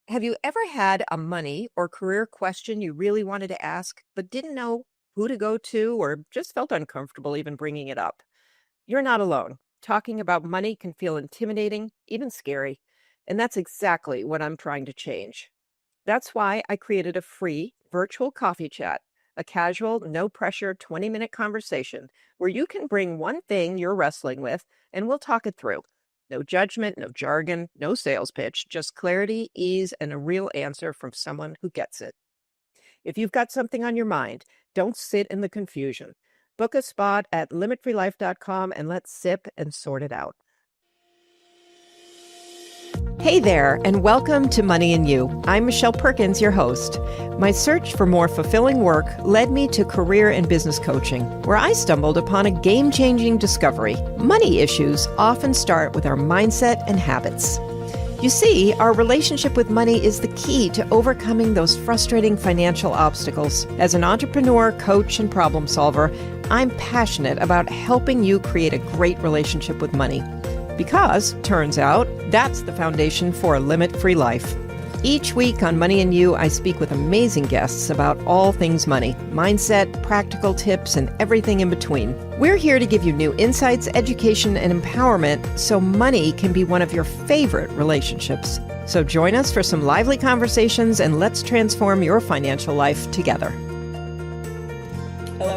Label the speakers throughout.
Speaker 1: Have you ever had a money or career question you really wanted to ask, but didn't know who to go to or just felt uncomfortable even bringing it up? You're not alone. Talking about money can feel intimidating, even scary. And that's exactly what I'm trying to change. That's why I created a free virtual coffee chat, a casual, no pressure 20-minute conversation where you can bring one thing you're wrestling with and we'll talk it through. No judgment, no jargon, no sales pitch, just clarity, ease, and a real answer from someone who gets it. If you've got something on your mind, don't sit in the confusion. Book a spot at limitfreelife.com and let's sip and sort it out. Hey there, and welcome to Money and You. I'm Michelle Perkins, your host. My search for more fulfilling work led me to career and business coaching, where I stumbled upon a game-changing discovery. Money issues often start with our mindset and habits. You see, our relationship with money is the key to overcoming those frustrating financial obstacles. As an entrepreneur, coach, and problem solver, I'm passionate about helping you create a great relationship with money. Because, turns out, that's the foundation for a limit-free life. Each week on Money and You, I speak with amazing guests about all things money, mindset, practical tips, and everything in between. We're here to give you new insights, education, and empowerment so money can be one of your favorite relationships. So join us for some lively conversations and let's transform your financial life together.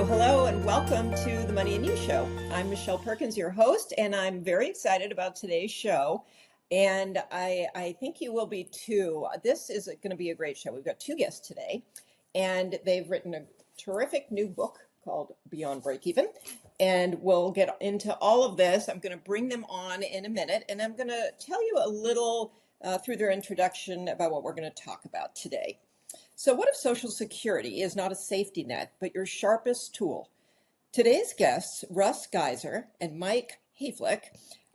Speaker 1: Hello, and welcome to the Money and You Show. I'm Michelle Perkins, your host, and I'm very excited about today's show. And I think you will be too. This is going to be a great show. We've got two guests today, and they've written a terrific new book called Beyond Breakeven. And we'll get into all of this. I'm going to bring them on in a minute, and I'm going to tell you a little through their introduction about what we're going to talk about today. So what if Social Security is not a safety net, but your sharpest tool? Today's guests, Russ Geiser and Mike Hayflick,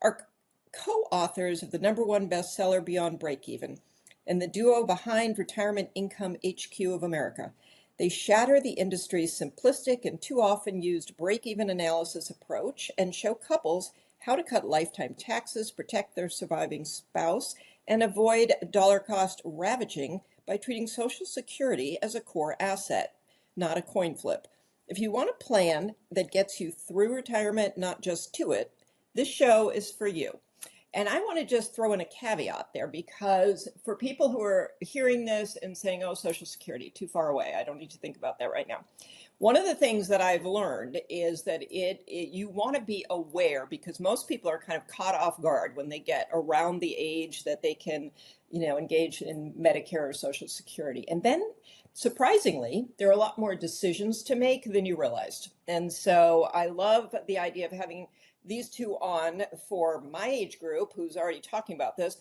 Speaker 1: are co-authors of the #1 bestseller Beyond Breakeven and the duo behind Retirement Income HQ of America. They shatter the industry's simplistic and too often used break-even analysis approach and show couples how to cut lifetime taxes, protect their surviving spouse, and avoid dollar cost ravaging by treating Social Security as a core asset, not a coin flip. If you want a plan that gets you through retirement, not just to it, this show is for you. And I want to just throw in a caveat there because for people who are hearing this and saying, oh, Social Security, too far away, I don't need to think about that right now. One of the things that I've learned is that you want to be aware because most people are kind of caught off guard when they get around the age that they can, engage in Medicare or Social Security. And then surprisingly, there are a lot more decisions to make than you realized. And so I love the idea of having these two on for my age group who's already talking about this,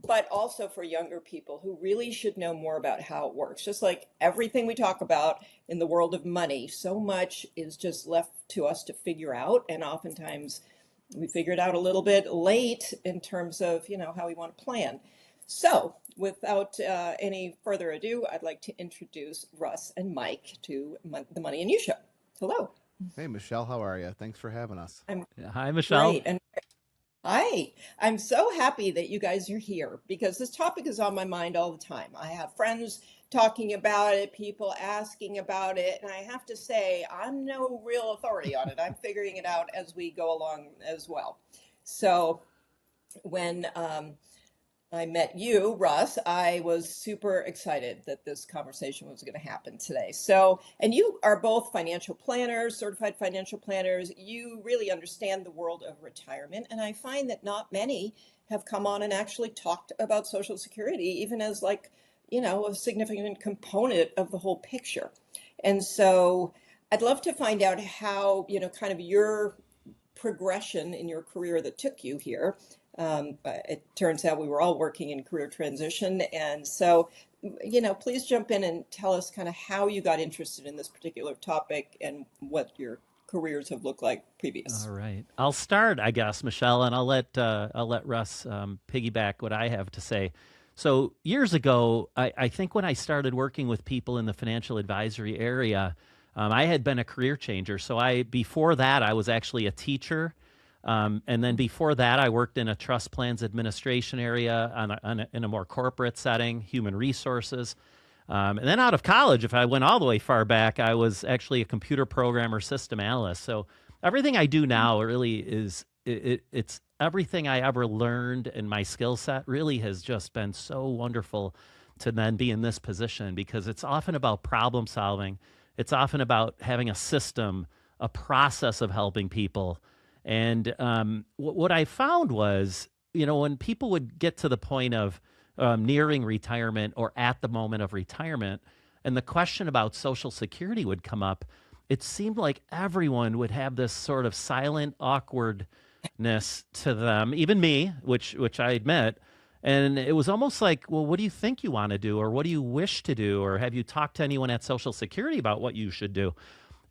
Speaker 1: but also for younger people who really should know more about how it works. Just like everything we talk about in the world of money, so much is just left to us to figure out. And oftentimes we figure it out a little bit late in terms of, how we want to plan. So without any further ado, I'd like to introduce Russ and Mike to the Money and You Show. Hello.
Speaker 2: Hey, Michelle, how are you? Thanks for having us.
Speaker 1: I'm
Speaker 3: Hi, Michelle.
Speaker 1: great. And hi, I'm so happy that you guys are here because this topic is on my mind all the time. I have friends talking about it, people asking about it, and I have to say, I'm no real authority on it. I'm figuring it out as we go along as well. So when I met you, Russ, I was super excited that this conversation was going to happen today. So, and you are both financial planners, certified financial planners. You really understand the world of retirement. And I find that not many have come on and actually talked about Social Security, even as a significant component of the whole picture. And so I'd love to find out how, kind of your progression in your career that took you here. It turns out we were all working in career transition. And so, please jump in and tell us kind of how you got interested in this particular topic and what your careers have looked like previous.
Speaker 3: All right, I'll start, I guess, Michelle, and I'll let Russ piggyback what I have to say. So years ago, I think when I started working with people in the financial advisory area, I had been a career changer. So before that, I was actually a teacher. And then before that, I worked in a trust plans administration area in a more corporate setting, human resources. And then out of college, if I went all the way far back, I was actually a computer programmer, system analyst. So everything I do now really is it's everything I ever learned, and my skill set really has just been so wonderful to then be in this position, because it's often about problem solving. It's often about having a system, a process of helping people. And what I found was, when people would get to the point of nearing retirement or at the moment of retirement, and the question about Social Security would come up, it seemed like everyone would have this sort of silent awkwardness to them, even me, which I admit. And it was almost like, well, what do you think you want to do? Or what do you wish to do? Or have you talked to anyone at Social Security about what you should do?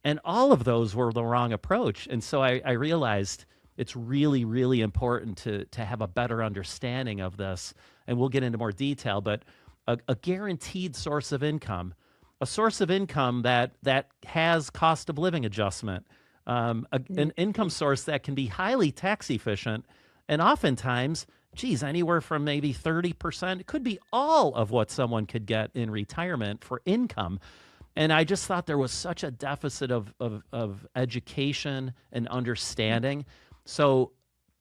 Speaker 3: And all of those were the wrong approach. And so I realized it's really, really important to have a better understanding of this. And we'll get into more detail, but a guaranteed source of income, a source of income that has cost of living adjustment, an income source that can be highly tax efficient, and oftentimes, geez, anywhere from maybe 30%, it could be all of what someone could get in retirement for income. And I just thought there was such a deficit of education and understanding. So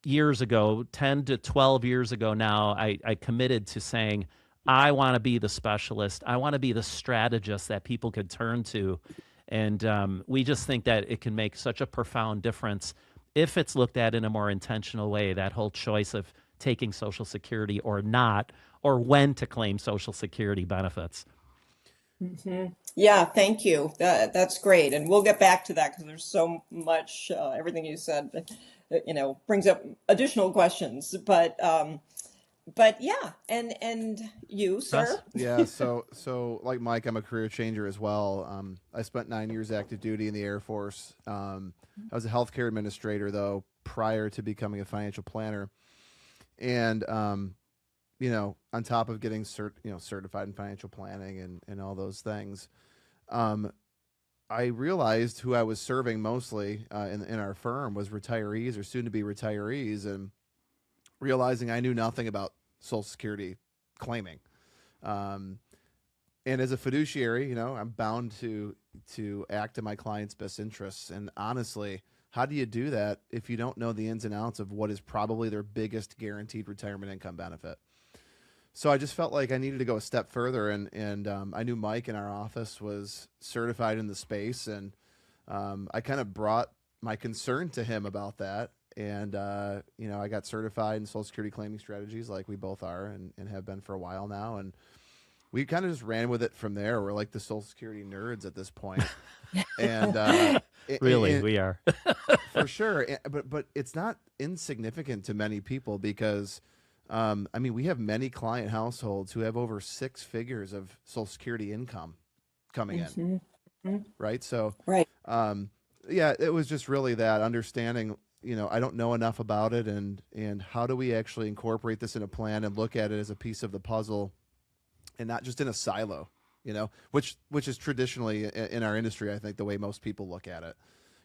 Speaker 3: years ago, 10 to 12 years ago now, I committed to saying, I want to be the specialist. I want to be the strategist that people could turn to. And we just think that it can make such a profound difference if it's looked at in a more intentional way, that whole choice of taking Social Security or not, or when to claim Social Security benefits.
Speaker 1: Yeah, thank you. That's great. And we'll get back to that because there's so much, everything you said, brings up additional questions. But yeah, and you,
Speaker 3: Russ?
Speaker 1: sir?
Speaker 2: Yeah, so like Mike, I'm a career changer as well. I spent 9 years active duty in the Air Force. I was a healthcare administrator though prior to becoming a financial planner, and on top of getting certified in financial planning and all those things, I realized who I was serving mostly in our firm was retirees or soon to be retirees, and realizing I knew nothing about Social Security claiming. And as a fiduciary, I'm bound to act in my client's best interests. And honestly, how do you do that if you don't know the ins and outs of what is probably their biggest guaranteed retirement income benefit? So I just felt like I needed to go a step further, and I knew Mike in our office was certified in the space, and I kind of brought my concern to him about that. And, I got certified in Social Security claiming strategies like we both are and have been for a while now. And we kind of just ran with it from there. We're like the Social Security nerds at this point. And
Speaker 3: Really, we are.
Speaker 2: for sure. But it's not insignificant to many people because, we have many client households who have over 6 figures of Social Security income coming in. Right. So,
Speaker 1: Right.
Speaker 2: yeah, it was just really that understanding, I don't know enough about it, and how do we actually incorporate this in a plan and look at it as a piece of the puzzle and not just in a silo, which is traditionally in our industry, I think, the way most people look at it.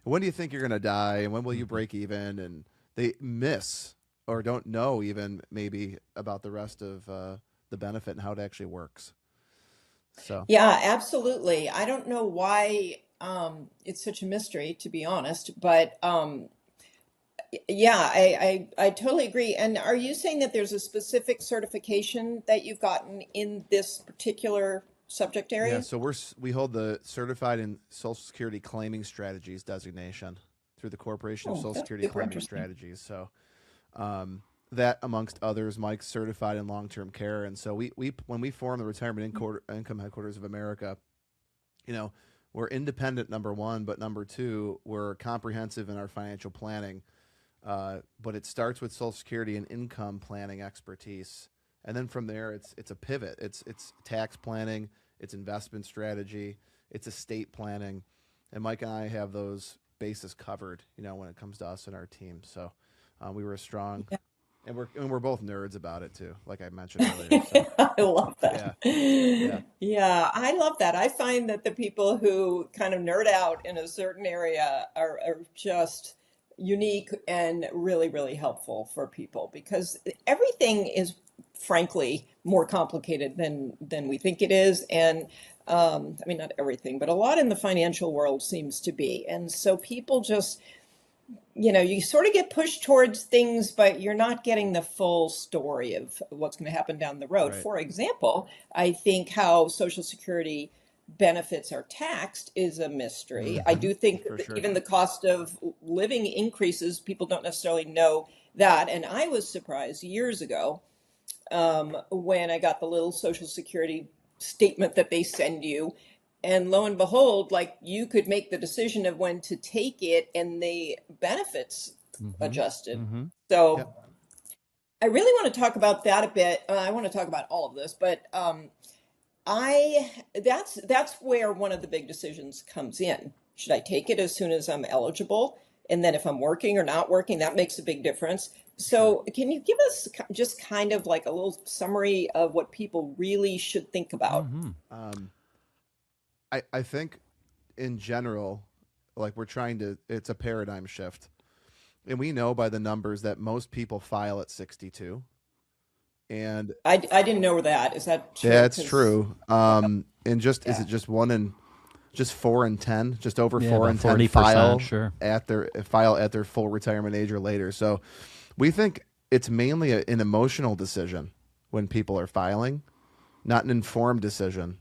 Speaker 2: When do you think you're going to die, and when will you break even? And they miss or don't know even maybe about the rest of the benefit and how it actually works. So
Speaker 1: Yeah, absolutely. I don't know why it's such a mystery, to be honest, but yeah, I totally agree. And are you saying that there's a specific certification that you've gotten in this particular subject
Speaker 2: yeah,
Speaker 1: area?
Speaker 2: so we hold the Certified in Social Security Claiming Strategies designation through the Corporation of
Speaker 1: Oh,
Speaker 2: Social
Speaker 1: that's
Speaker 2: Security
Speaker 1: super
Speaker 2: Claiming
Speaker 1: interesting.
Speaker 2: Strategies. So that, amongst others, Mike's certified in long-term care. And so we when we formed the Retirement Income Headquarters of America, we're independent, number one, but number two, we're comprehensive in our financial planning. But it starts with Social Security and income planning expertise, and then from there, it's a pivot. It's tax planning, it's investment strategy, it's estate planning, and Mike and I have those bases covered. When it comes to us and our team. So we were strong,
Speaker 1: Yeah.
Speaker 2: and we're both nerds about it too, like I mentioned earlier. So
Speaker 1: I love
Speaker 2: yeah,
Speaker 1: that.
Speaker 2: yeah,
Speaker 1: Yeah, I love that. I find that the people who kind of nerd out in a certain area are just unique and really, really helpful for people because everything is frankly more complicated than we think it is. And I mean, not everything, but a lot in the financial world seems to be. And so people just, you sort of get pushed towards things, but you're not getting the full story of what's going to happen down the road.
Speaker 2: Right.
Speaker 1: For example, I think how Social Security benefits are taxed is a mystery. I do think
Speaker 2: For
Speaker 1: that
Speaker 2: sure.
Speaker 1: even the cost of living increases, people don't necessarily know that. And I was surprised years ago when I got the little Social Security statement that they send you. And lo and behold, like you could make the decision of when to take it and the benefits adjusted.
Speaker 3: Mm-hmm.
Speaker 1: So
Speaker 2: Yep.
Speaker 1: I really want to talk about that a bit. I want to talk about all of this, but I that's where one of the big decisions comes in. Should I take it as soon as I'm eligible? And then if I'm working or not working, that makes a big difference. So can you give us just kind of like a little summary of what people really should think about?
Speaker 3: Mm-hmm.
Speaker 2: Um, I think in general, like it's a paradigm shift. And we know by the numbers that most people file at 62. And
Speaker 1: I didn't know that. Is that true?
Speaker 2: yeah, it's
Speaker 1: 'Cause-
Speaker 2: true. And is
Speaker 1: Yeah.
Speaker 2: it just just 4 in 10, just over
Speaker 3: Yeah,
Speaker 2: 4
Speaker 3: about
Speaker 2: in 10
Speaker 3: 40%,
Speaker 2: file
Speaker 3: sure.
Speaker 2: at their full retirement age or later. So we think it's mainly an emotional decision when people are filing, not an informed decision.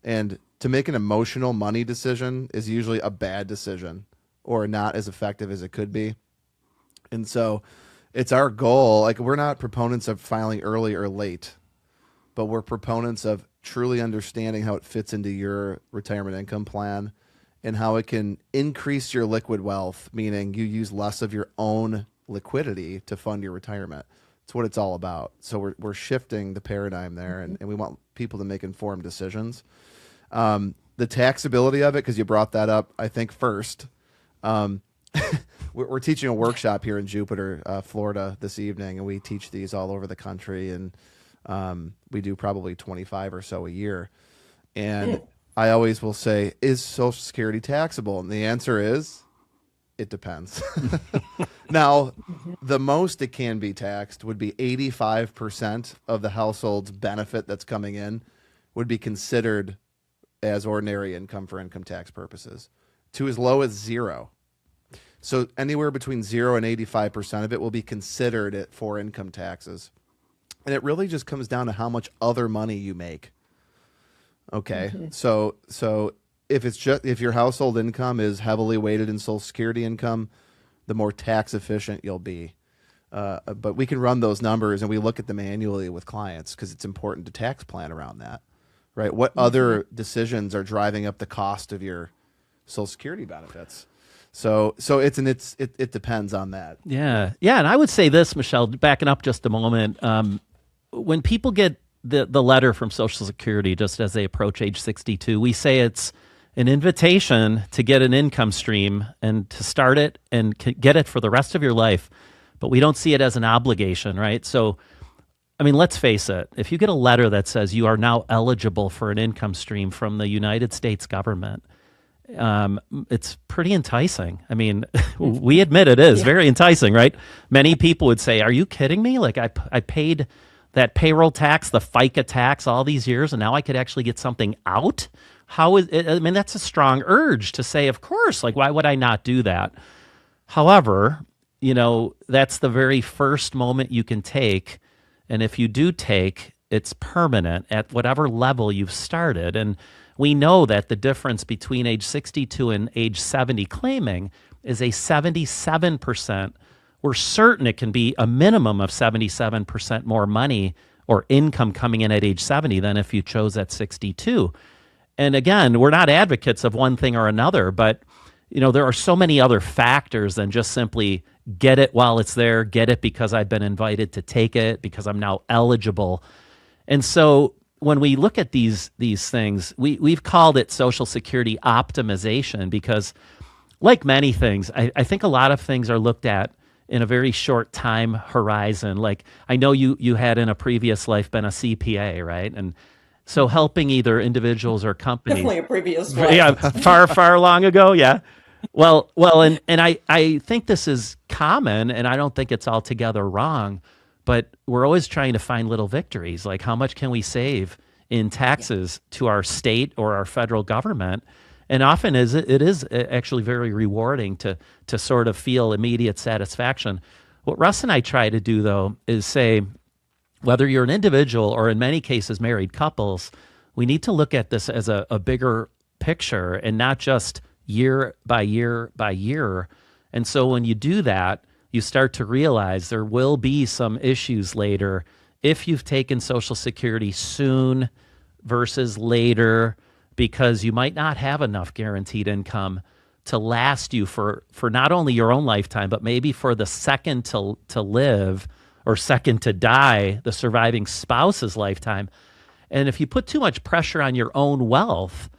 Speaker 2: And to make an emotional money decision is usually a bad decision or not as effective as it could be. And so it's our goal. Like, we're not proponents of filing early or late, but we're proponents of truly understanding how it fits into your retirement income plan and how it can increase your liquid wealth, meaning you use less of your own liquidity to fund your retirement. It's what it's all about. So we're shifting the paradigm there, and we want people to make informed decisions. The taxability of it, because you brought that up, I think first. We're teaching a workshop here in Jupiter, Florida this evening, and we teach these all over the country, and we do probably 25 or so a year. And I always will say, is Social Security taxable? And the answer is, it depends. Now, the most it can be taxed would be 85% of the household's benefit that's coming in would be considered as ordinary income for income tax purposes, to as low as 0. So anywhere between 0 and 85% of it will be considered it for income taxes. And it really just comes down to how much other money you make. Okay. So if your household income is heavily weighted in Social Security income, the more tax efficient you'll be. But we can run those numbers and we look at them annually with clients because it's important to tax plan around that, right? What other decisions are driving up the cost of your Social Security benefits? So it depends on that.
Speaker 3: Yeah. Yeah. And I would say this, Michelle, backing up just a moment. When people get the letter from Social Security just as they approach age 62, we say it's an invitation to get an income stream and to start it and get it for the rest of your life. But we don't see it as an obligation, right? So, I mean, let's face it. If you get a letter that says you are now eligible for an income stream from the United States government, it's pretty enticing. I mean, we admit it is very enticing, right? Many people would say, are you kidding me? Like I paid that payroll tax, the FICA tax all these years, and now I could actually get something out? How is it? I mean, that's a strong urge to say, of course, like, why would I not do that? However, that's the very first moment you can take. And if you do take, it's permanent at whatever level you've started. And we know that the difference between age 62 and age 70 claiming is a 77%. We're certain it can be a minimum of 77% more money or income coming in at age 70 than if you chose at 62. And again, we're not advocates of one thing or another, but there are so many other factors than just simply get it while it's there, get it because I've been invited to take it, because I'm now eligible. And so when we look at these things, we've called it Social Security optimization because, like many things, I think a lot of things are looked at in a very short time horizon. Like, I know you had in a previous life been a CPA, right? And so helping either individuals or companies.
Speaker 1: Definitely a previous one.
Speaker 3: Yeah, far long ago, yeah. And I think this is common, and I don't think it's altogether wrong, but we're always trying to find little victories, like how much can we save in
Speaker 1: Yeah.
Speaker 3: taxes to our state or our federal government, and often it is actually very rewarding to sort of feel immediate satisfaction. What Russ and I try to do though is say, whether you're an individual or in many cases married couples, we need to look at this as a bigger picture and not just year by year by year. And so when you do that, you start to realize there will be some issues later if you've taken Social Security soon versus later, because you might not have enough guaranteed income to last you for not only your own lifetime, but maybe for the second to live or second to die, the surviving spouse's lifetime. And if you put too much pressure on your own wealth,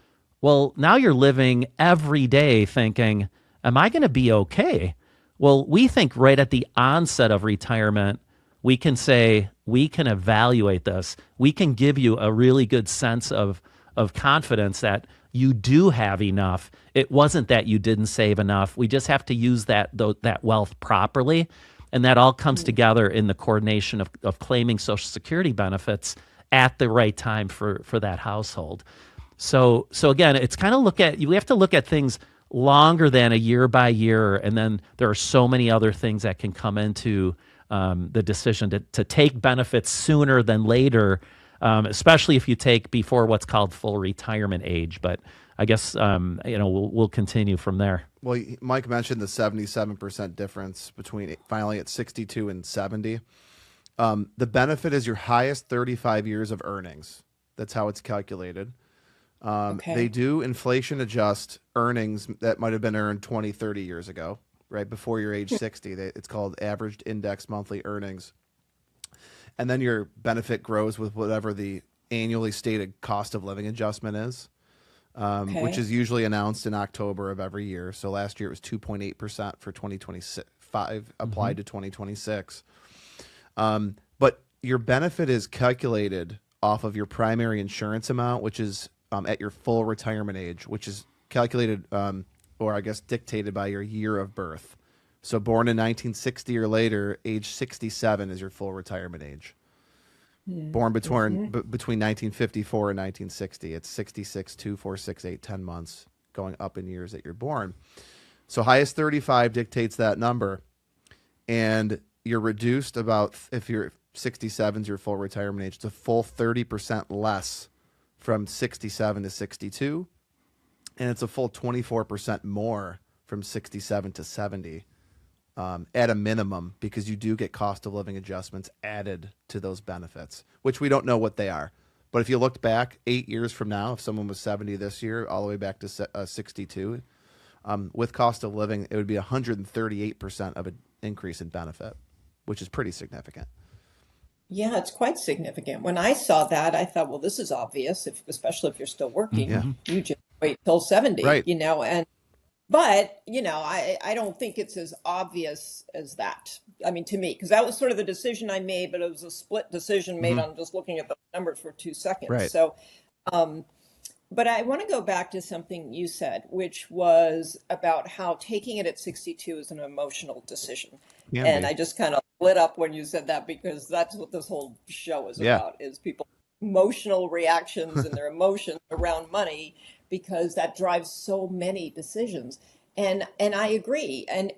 Speaker 3: well, now you're living every day thinking, am I going to be okay? Well, we think right at the onset of retirement, we can say, we can evaluate this. We can give you a really good sense of confidence that you do have enough. It wasn't that you didn't save enough. We just have to use that wealth properly. And that all comes together in the coordination of claiming Social Security benefits at the right time for that household. So again, it's kind of we have to look at things longer than a year by year, and then there are so many other things that can come into the decision to take benefits sooner than later, especially if you take before what's called full retirement age. But I guess we'll continue from there.
Speaker 2: Well, Mike mentioned the 77% difference between filing at 62 and 70. The benefit is your highest 35 years of earnings. That's how it's calculated.
Speaker 1: Okay.
Speaker 2: They do inflation adjust earnings that might have been earned 20, 30 years ago, right before your age 60. It's called averaged index monthly earnings. And then your benefit grows with whatever the annually stated cost of living adjustment is, which is usually announced in October of every year. So last year it was 2.8% for 2025 applied to 2026. But your benefit is calculated off of your primary insurance amount, which is at your full retirement age, which is calculated, or I guess dictated by your year of birth. So born in 1960 or later, age 67 is your full retirement age. Born between 1954 and 1960, it's 66, 2, 4, 6, 8, 10 months, going up in years that you're born. So highest 35 dictates that number. And you're reduced about, if you're 67 is your full retirement age, to full 30% less from 67 to 62. And it's a full 24% more from 67 to 70 at a minimum, because you do get cost of living adjustments added to those benefits, which we don't know what they are. But if you looked back 8 years from now, if someone was 70 this year, all the way back to 62, with cost of living, it would be 138% of an increase in benefit, which is pretty significant.
Speaker 1: Yeah, it's quite significant. When I saw that, I thought, well, this is obvious, especially if you're still working.
Speaker 2: Yeah.
Speaker 1: You just wait till 70,
Speaker 2: Right.
Speaker 1: But, I don't think it's as obvious as that. I mean, to me, because that was sort of the decision I made, but it was a split decision made on just looking at the numbers for 2 seconds.
Speaker 2: Right.
Speaker 1: So, but I want to go back to something you said, which was about how taking it at 62 is an emotional decision.
Speaker 2: Can
Speaker 1: And
Speaker 2: be.
Speaker 1: I just kind of lit up when you said that, because that's what this whole show is
Speaker 2: Yeah.
Speaker 1: about, is people emotional reactions and their emotions around money, because that drives so many decisions. And I agree. And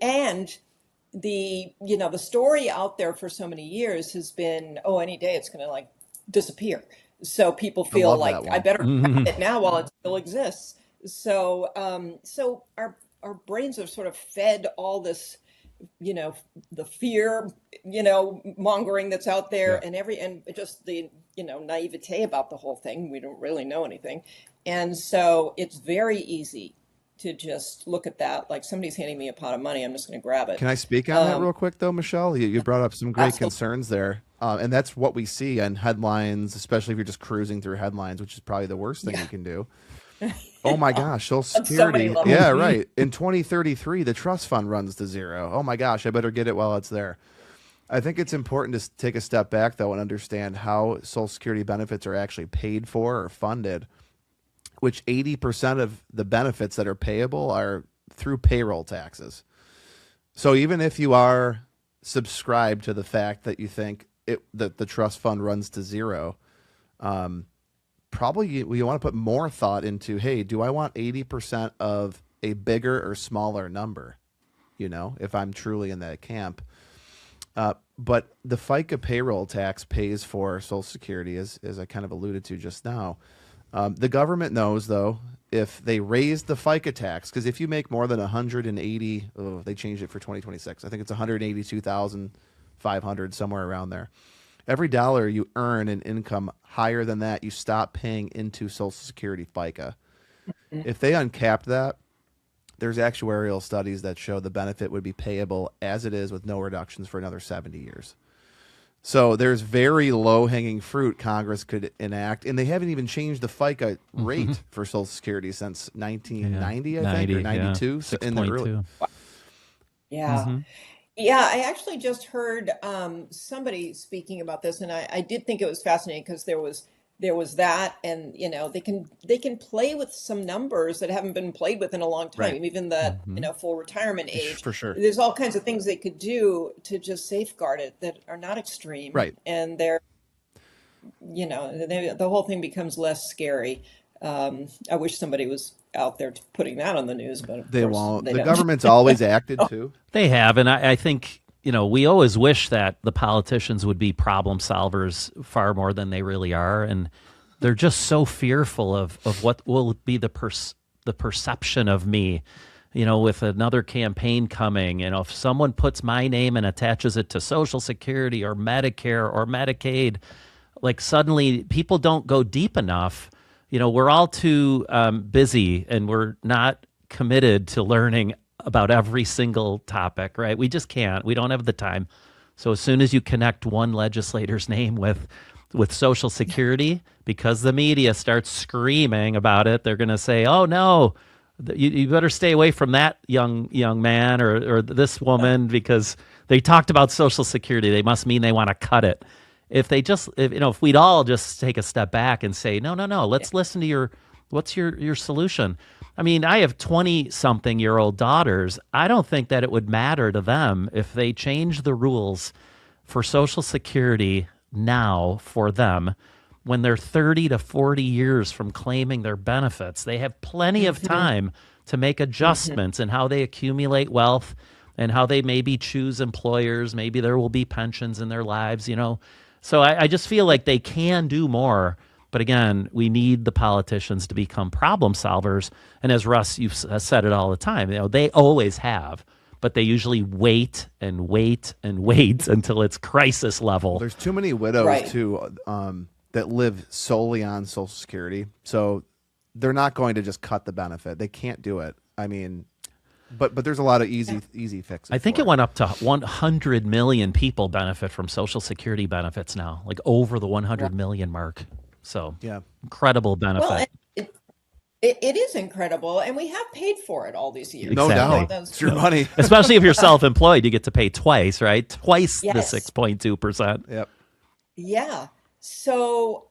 Speaker 1: the story out there for so many years has been, oh, any day it's going to like disappear. So people
Speaker 2: I
Speaker 1: feel
Speaker 2: love
Speaker 1: like
Speaker 2: that
Speaker 1: I
Speaker 2: one.
Speaker 1: better have it now while it still exists. So so our brains have sort of fed all this, the fear, mongering that's out there,
Speaker 2: Yeah.
Speaker 1: and just the naivete about the whole thing. We don't really know anything, and so it's very easy to just look at that like somebody's handing me a pot of money. I'm just going to grab it.
Speaker 2: Can I speak on that real quick, though, Michelle? You brought up some great
Speaker 1: Absolutely.
Speaker 2: concerns there. And that's what we see in headlines, especially if you're just cruising through headlines, which is probably the worst thing you can do. Oh my gosh, Social
Speaker 1: On so many
Speaker 2: Security.
Speaker 1: levels.
Speaker 2: Yeah, right. In 2033, the trust fund runs to zero. Oh my gosh, I better get it while it's there. I think it's important to take a step back, though, and understand how Social Security benefits are actually paid for or funded, which 80% of the benefits that are payable are through payroll taxes. So even if you are subscribed to the fact that you think that the trust fund runs to zero, probably you want to put more thought into, hey, do I want 80% of a bigger or smaller number? If I'm truly in that camp. But the FICA payroll tax pays for Social Security, as I kind of alluded to just now. The government knows, though, if they raise the FICA tax, because if you make more than 180, they changed it for 2026. I think it's 182,500, somewhere around there. Every dollar you earn in income higher than that, you stop paying into Social Security FICA. If they uncapped that, there's actuarial studies that show the benefit would be payable as it is with no reductions for another 70 years. So there's very low-hanging fruit Congress could enact, and they haven't even changed the FICA rate for Social Security since 1990, I think, or 92. So in the early,
Speaker 1: Yeah. Yeah, I actually just heard somebody speaking about this, and I did think it was fascinating because there was that, and they can play with some numbers that haven't been played with in a long time,
Speaker 2: right,
Speaker 1: even the full retirement age.
Speaker 2: for sure.
Speaker 1: There's all kinds of things they could do to just safeguard it that are not extreme,
Speaker 2: Right.
Speaker 1: and the whole thing becomes less scary. I wish somebody was out there putting that on the news, but of
Speaker 2: They
Speaker 1: course
Speaker 2: won't.
Speaker 1: they
Speaker 2: The
Speaker 1: don't.
Speaker 2: government's always acted too.
Speaker 3: They have, and I think we always wish that the politicians would be problem solvers far more than they really are, and they're just so fearful of what will be the perception of me. With another campaign coming, if someone puts my name and attaches it to Social Security or Medicare or Medicaid, like suddenly people don't go deep enough. We're all too busy, and we're not committed to learning about every single topic, right? We just can't. We don't have the time. So as soon as you connect one legislator's name with Social Security, because the media starts screaming about it, they're going to say, "Oh no, you better stay away from that young man or this woman because they talked about Social Security. They must mean they want to cut it." If we'd all just take a step back and say, no, let's listen to what's your solution? I mean, I have 20-something-year-old daughters. I don't think that it would matter to them if they change the rules for Social Security now for them when they're 30 to 40 years from claiming their benefits. They have plenty of time to make adjustments in how they accumulate wealth and how they maybe choose employers. Maybe there will be pensions in their lives, So I just feel like they can do more. But again, we need the politicians to become problem solvers. And as Russ, you've said it all the time, they always have, but they usually wait and wait and wait until it's crisis level.
Speaker 2: There's too many widows
Speaker 1: Right.
Speaker 2: too that live solely on Social Security, so they're not going to just cut the benefit. They can't do it. I mean, but there's a lot of easy fixes.
Speaker 3: I think
Speaker 2: for
Speaker 3: it went up to 100 million people benefit from Social Security benefits now, like over the 100 million mark. So
Speaker 2: Yeah.
Speaker 3: incredible benefit.
Speaker 1: Well, and it is incredible, and we have paid for it all these years.
Speaker 2: No
Speaker 3: Exactly.
Speaker 2: doubt.
Speaker 1: That's
Speaker 2: It's your
Speaker 1: true.
Speaker 2: money.
Speaker 3: Especially if you're self-employed, you get to pay twice, right? Twice the
Speaker 1: Yes.
Speaker 3: 6.2%.
Speaker 2: Yep.
Speaker 1: Yeah. So,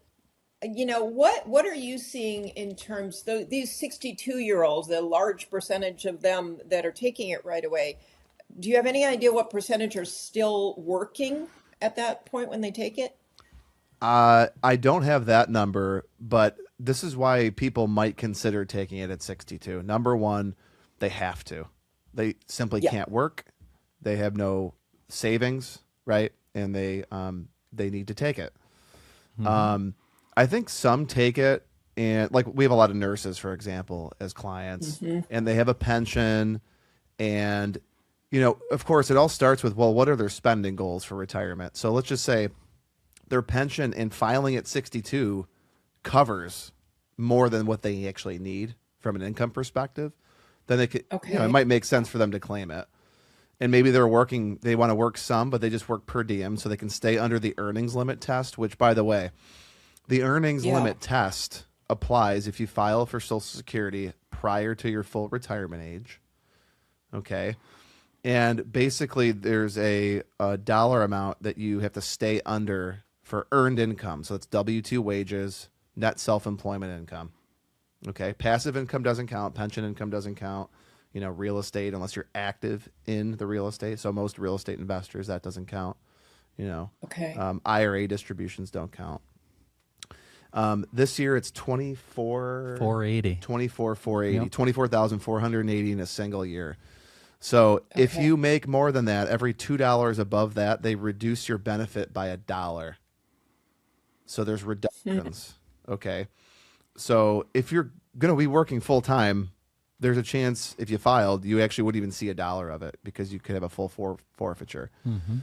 Speaker 1: what are you seeing in terms of these 62-year-olds, the large percentage of them that are taking it right away? Do you have any idea what percentage are still working at that point when they take it?
Speaker 2: I don't have that number, but this is why people might consider taking it at 62. Number one, they have to. They simply
Speaker 1: Yeah.
Speaker 2: can't work. They have no savings, right? And they need to take it. I think some take it, and like we have a lot of nurses, for example, as clients, and they have a pension, and of course, it all starts with, well, what are their spending goals for retirement? So let's just say their pension and filing at 62 covers more than what they actually need from an income perspective. Then they could,
Speaker 1: Okay.
Speaker 2: it might make sense for them to claim it. And maybe they want to work some, but they just work per diem so they can stay under the earnings limit test, which, by the way, the earnings
Speaker 1: Yeah.
Speaker 2: limit test applies if you file for Social Security prior to your full retirement age. Okay. And basically, there's a dollar amount that you have to stay under for earned income. So it's W-2 wages, net self-employment income. Okay. Passive income doesn't count. Pension income doesn't count. real estate unless you're active in the real estate. So most real estate investors, that doesn't count.
Speaker 1: Okay.
Speaker 2: IRA distributions don't count. This year it's
Speaker 3: 480.
Speaker 2: 480,
Speaker 3: Yep.
Speaker 2: 24,480 in a single year. So if
Speaker 1: Okay.
Speaker 2: you make more than that, every $2 above that, they reduce your benefit by $1. So there's reductions. Okay. So if you're going to be working full time, there's a chance if you filed, you actually wouldn't even see $1 of it because you could have a full forfeiture.
Speaker 1: Mm.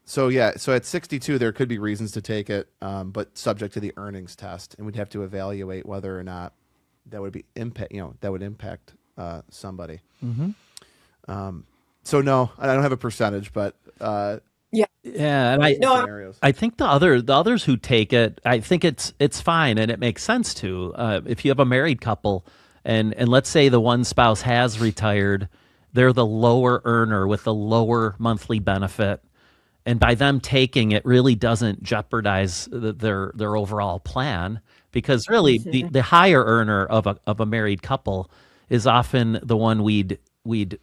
Speaker 2: So yeah, so at 62, there could be reasons to take it, but subject to the earnings test, and we'd have to evaluate whether or not that would be impact, that would impact somebody. So no, I don't have a percentage, but
Speaker 1: Yeah.
Speaker 3: Yeah, and I
Speaker 1: No,
Speaker 2: scenarios.
Speaker 3: I think the others who take it, I think it's fine and it makes sense to. If you have a married couple and let's say the one spouse has retired, they're the lower earner with the lower monthly benefit, and by them taking it really doesn't jeopardize their overall plan because really the higher earner of a married couple is often the one we'd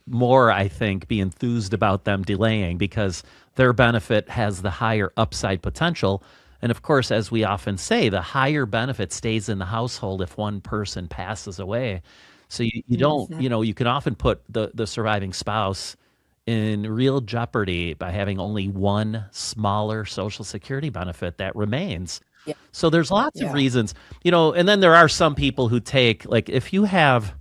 Speaker 3: more, I think, be enthused about them delaying because their benefit has the higher upside potential. And of course, as we often say, the higher benefit stays in the household if one person passes away. So you don't, you can often put the surviving spouse in real jeopardy by having only one smaller Social Security benefit that remains.
Speaker 1: yeah.
Speaker 3: So there's lots of
Speaker 1: Yeah.
Speaker 3: reasons, and then there are some people who take, like, if you have,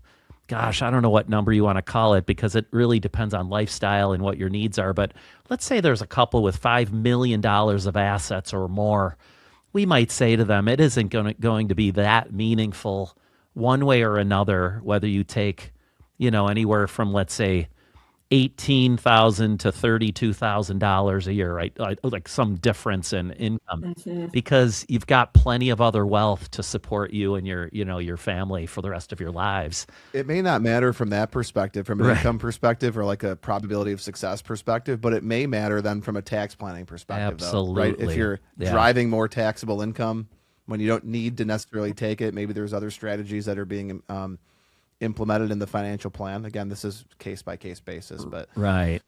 Speaker 3: gosh, I don't know what number you want to call it because it really depends on lifestyle and what your needs are. But let's say there's a couple with $5 million of assets or more. We might say to them, it isn't going to be that meaningful one way or another, whether you take, anywhere from, let's say, $18,000 to $32,000 a year, right? Like some difference in income, because you've got plenty of other wealth to support you and your family for the rest of your lives.
Speaker 2: It may not matter from that perspective, from an
Speaker 3: Right.
Speaker 2: income perspective or like a probability of success perspective, but it may matter then from a tax planning perspective, though, right? If
Speaker 3: Absolutely.
Speaker 2: you're
Speaker 3: Yeah.
Speaker 2: driving more taxable income when you don't need to necessarily take it, maybe there's other strategies that are being implemented in the financial plan. Again, this is case by case basis, but
Speaker 3: Right.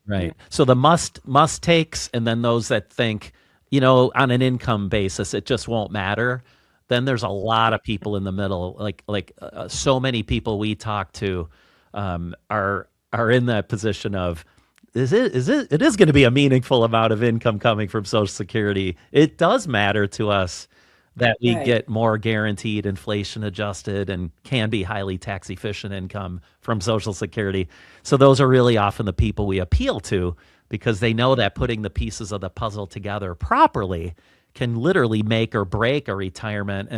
Speaker 3: So the must takes, and then those that think, on an income basis, it just won't matter. Then there's a lot of people in the middle, like so many people we talk to are in that position of it is going to be a meaningful amount of income coming from Social Security. It does matter to us that we
Speaker 1: Right.
Speaker 3: get more guaranteed inflation adjusted and can be highly tax efficient income from Social Security. So those are really often the people we appeal to because they know that putting the pieces of the puzzle together properly can literally make or break a retirement.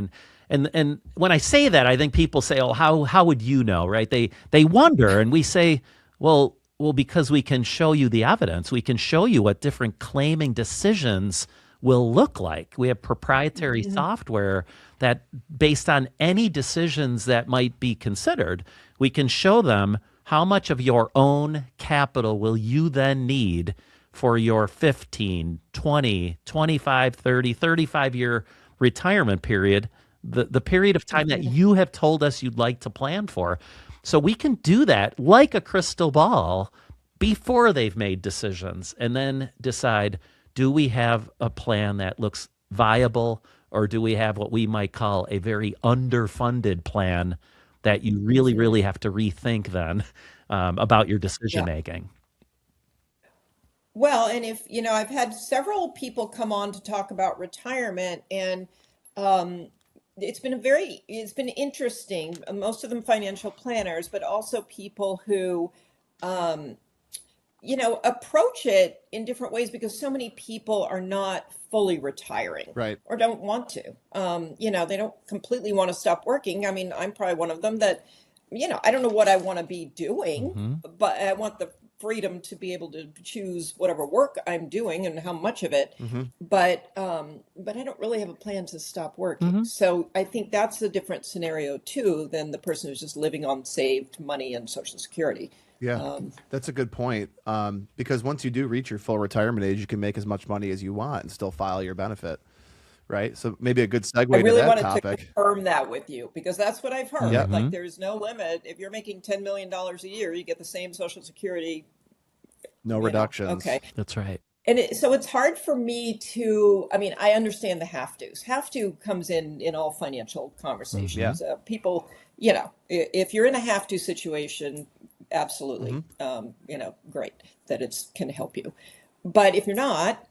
Speaker 3: And when I say that, I think people say, "Oh, how would you know?" Right? They wonder, and we say, "Well, because we can show you the evidence. We can show you what different claiming decisions will look like. We have proprietary software that, based on any decisions that might be considered, we can show them how much of your own capital will you then need for your 15, 20, 25, 30, 35-year retirement period, the period of time that you have told us you'd like to plan for." So we can do that like a crystal ball before they've made decisions and then decide, do we have a plan that looks viable, or do we have what we might call a very underfunded plan that you really, really have to rethink then about your decision
Speaker 1: Yeah.
Speaker 3: making?
Speaker 1: Well, and if, I've had several people come on to talk about retirement, and um, it's been interesting. Most of them financial planners, but also people who, um, approach it in different ways because so many people are not fully retiring
Speaker 2: right.
Speaker 1: or don't want to. They don't completely want to stop working. I mean, I'm probably one of them that, I don't know what I want to be doing,
Speaker 3: Hmm.
Speaker 1: but I want the freedom to be able to choose whatever work I'm doing and how much of it.
Speaker 2: Hmm.
Speaker 1: But I don't really have a plan to stop working.
Speaker 3: Hmm.
Speaker 1: So I think that's a different scenario too than the person who's just living on saved money and Social Security.
Speaker 2: Yeah,
Speaker 1: Um,
Speaker 2: that's a good point. Because once you do reach your full retirement age, you can make as much money as you want and still file your benefit. right? So maybe a good
Speaker 1: I
Speaker 2: segue to
Speaker 1: really
Speaker 2: that
Speaker 1: wanted to
Speaker 2: topic.
Speaker 1: confirm that with you because that's what I've heard.
Speaker 2: Yep.
Speaker 1: Like,
Speaker 3: Hmm.
Speaker 1: there's no limit. If you're making $10 million a year, you get the same Social Security,
Speaker 2: No
Speaker 1: okay.
Speaker 2: reductions.
Speaker 3: That's right.
Speaker 1: And so it's hard for me to, I mean, I understand the have tos. Have to comes in all financial
Speaker 3: Hmm.
Speaker 2: Yeah.
Speaker 1: conversations. People, if you're in a have to situation, absolutely,
Speaker 2: Hmm.
Speaker 1: great that it's can help you. But if you're not,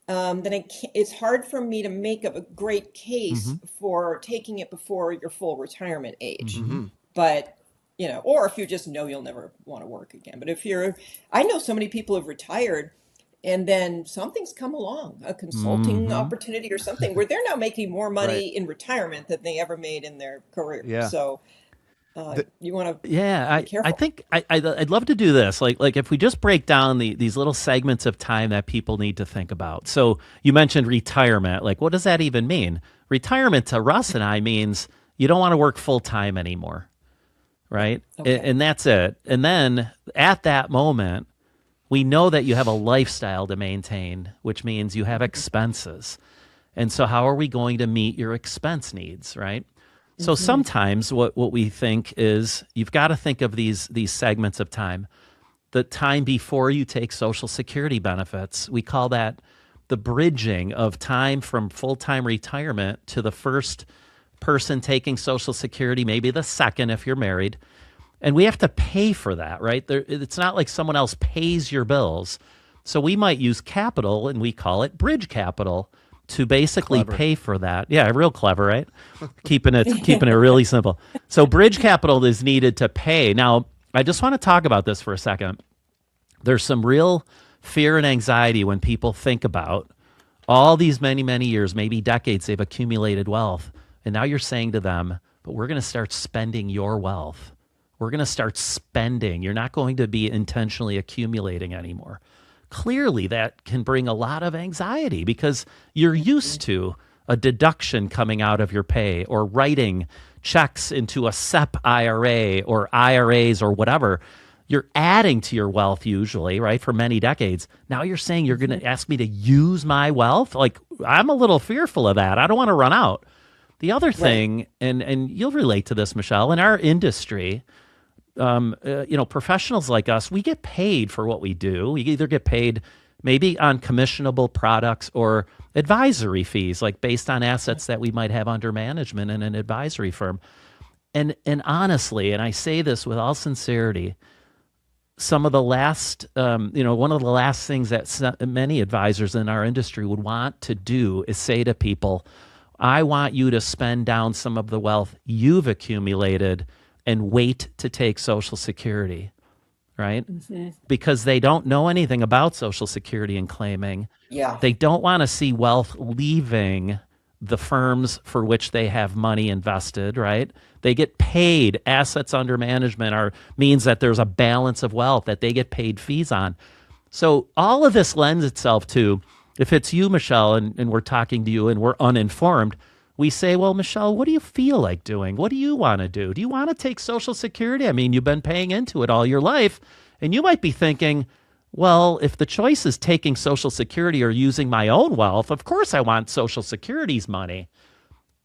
Speaker 1: then it's hard for me to make up a great case
Speaker 3: Hmm.
Speaker 1: for taking it before your full retirement age.
Speaker 3: Hmm.
Speaker 2: Hmm.
Speaker 1: But, or if you just know you'll never want to work again. But I know so many people have retired and then something's come along, a consulting
Speaker 3: Hmm.
Speaker 1: opportunity or something where they're now making more
Speaker 2: Right.
Speaker 1: money in retirement than they ever made in their career.
Speaker 2: Yeah.
Speaker 1: So
Speaker 2: The,
Speaker 1: you want to
Speaker 3: Yeah,
Speaker 1: be
Speaker 3: I
Speaker 1: careful.
Speaker 3: think I'd love to do this. Like if we just break down these little segments of time that people need to think about. So you mentioned retirement. Like, what does that even mean? Retirement to Russ and I means you don't want to work full time anymore, right?
Speaker 1: Okay.
Speaker 3: And that's it. And then at that moment, we know that you have a lifestyle to maintain, which means you have expenses. And so, how are we going to meet your expense needs, right? So
Speaker 1: Hmm.
Speaker 3: sometimes what we think is you've got to think of these segments of time. The time before you take Social Security benefits, we call that the bridging of time from full-time retirement to the first person taking Social Security, maybe the second if you're married. And we have to pay for that, right? It's not like someone else pays your bills. So we might use capital, and we call it bridge capital, to basically
Speaker 2: clever.
Speaker 3: pay for that. Yeah, real clever, right? Keeping it really simple. So bridge capital is needed to pay. Now, I just want to talk about this for a second. There's some real fear and anxiety when people think about all these many years, maybe decades, they've accumulated wealth. And now you're saying to them, but we're going to start spending your wealth. We're going to start spending. You're not going to be intentionally accumulating anymore. Clearly, that can bring a lot of anxiety because you're used to a deduction coming out of your pay or writing checks into a SEP IRA or IRAs or whatever. You're adding to your wealth usually, right? For many decades. Now you're saying you're going to ask me to use my wealth? Like, I'm a little fearful of that. I don't want to run out. The other
Speaker 1: Right.
Speaker 3: thing, and you'll relate to this, Michelle, in our industry, professionals like us, we get paid for what we do. We either get paid maybe on commissionable products or advisory fees, like based on assets that we might have under management in an advisory firm. And honestly, and I say this with all sincerity, some of the last, one of the last things that many advisors in our industry would want to do is say to people, I want you to spend down some of the wealth you've accumulated and wait to take Social Security, right?
Speaker 1: Hmm.
Speaker 3: Because they don't know anything about Social Security and claiming.
Speaker 1: Yeah.
Speaker 3: They don't want to see wealth leaving the firms for which they have money invested, right? They get paid. Assets under management means that there's a balance of wealth that they get paid fees on. So all of this lends itself to, if it's you, Michelle, and we're talking to you and we're uninformed, we say, well, Michelle, what do you feel like doing? What do you want to do? Do you want to take Social Security? I mean, you've been paying into it all your life. And you might be thinking, well, if the choice is taking Social Security or using my own wealth, of course I want Social Security's money.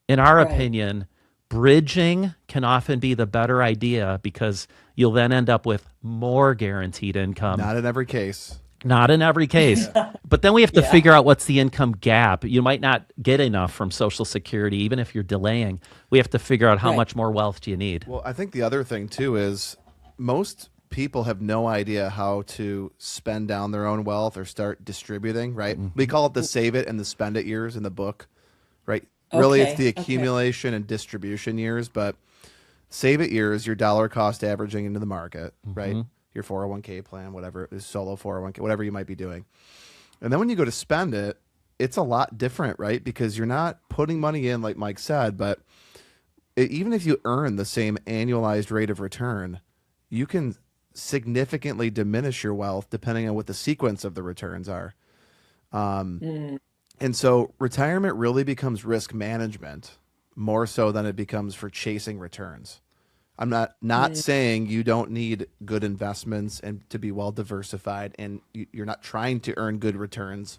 Speaker 3: In our
Speaker 1: Right.
Speaker 3: opinion, bridging can often be the better idea because you'll then end up with more guaranteed income.
Speaker 2: Not in every case.
Speaker 3: Not in every case. But then we have to
Speaker 1: Yeah.
Speaker 3: figure out what's the income gap. You might not get enough from Social Security, even if you're delaying. We have to figure out how
Speaker 1: Right.
Speaker 3: much more wealth do you need.
Speaker 2: Well, I think the other thing too is most people have no idea how to spend down their own wealth or start distributing, right? We call it the save it and the spend it years in the book, right? Really, it's
Speaker 1: Okay.
Speaker 2: the
Speaker 1: Okay.
Speaker 2: accumulation and distribution years, but save it years, your dollar cost averaging into the market, right? Your 401k plan, whatever, is solo 401k, whatever you might be doing. And then when you go to spend it, it's a lot different, right? Because you're not putting money in, like Mike said, but even if you earn the same annualized rate of return, you can significantly diminish your wealth depending on what the sequence of the returns are. And so retirement really becomes risk management more so than it becomes for chasing returns. I'm not saying you don't need good investments and to be well diversified and you're not trying to earn good returns.